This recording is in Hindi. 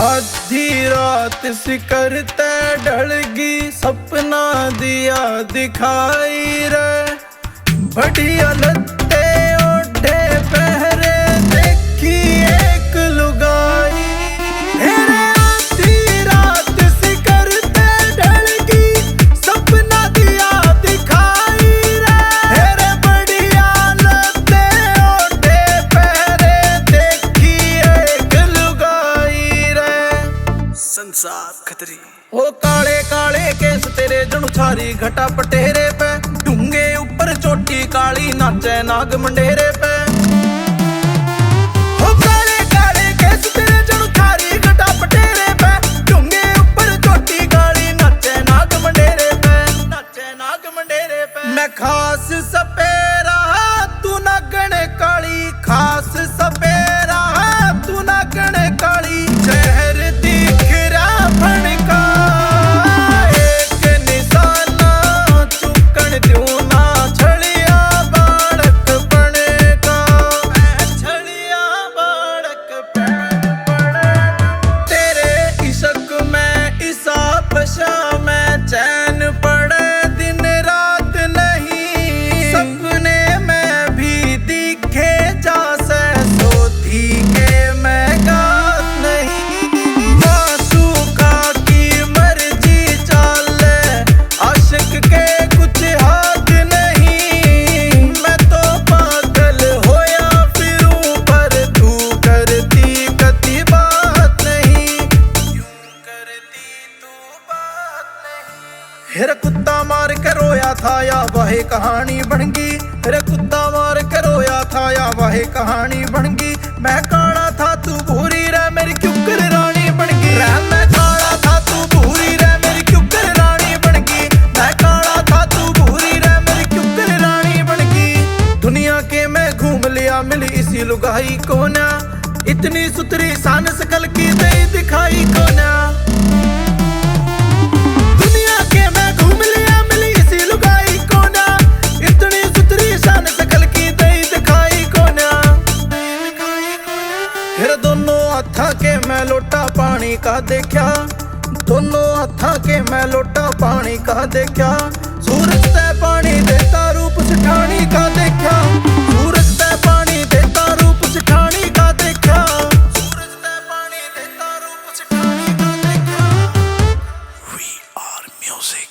आधी रात सिकरते ढलगी सपना दिया दिखाई रे बढ़िया लत्ते ओढ़े पहरे देखी एक लुगाई हेरे आधी रात सिकरते ढलगी सपना दिया दिखाई रे हेरे बढ़िया लत्ते ओढ़े पहरे देखी एक लुगाई रे संसार खतरी ओ काले काले केस तेरे जणु छारी घटा पटेरे पे ढूंगे ऊपर चोटी काली नाचे नाग मंडेरे पे ओ काले काले केस तेरे जणु छारी घटा पटेरे पे ढूंगे ऊपर चोटी काली नाचे नाग मंडेरे पे नाचे नाग मंडेरे पे मैं खास सपेरा तू नागण काली खास सपेरा तू नागण काली शहर दिख रहा फणका हेरे कुत्ता मार के रोया था या वह कहानी बन गई हेरे कुत्ता मार के रोया था या वह कहानी बन गई मैं काला था तू भूरी रे मेरी क्यूकर रानी बन गई मैं काला था तू भूरी रे मेरी क्यूकर रानी बन गई मैं काला था तू भूरी रे मेरी क्यूकर रानी बन गई दुनिया के मैं घूम लिया मिली इसी लुगाई को ना इतनी सुतरी सान सकल की दे दिखाई को ना हथा के मैं लोटा पानी का देखा दोनों हथा के मैं लोटा पानी का देखा सूरज ते पानी देता रूप सिठानी का देखा सूरज ते पानी देता रूप सिठानी का देखा सूरज ते पानी देता रूप सिठानी का देखा We are music.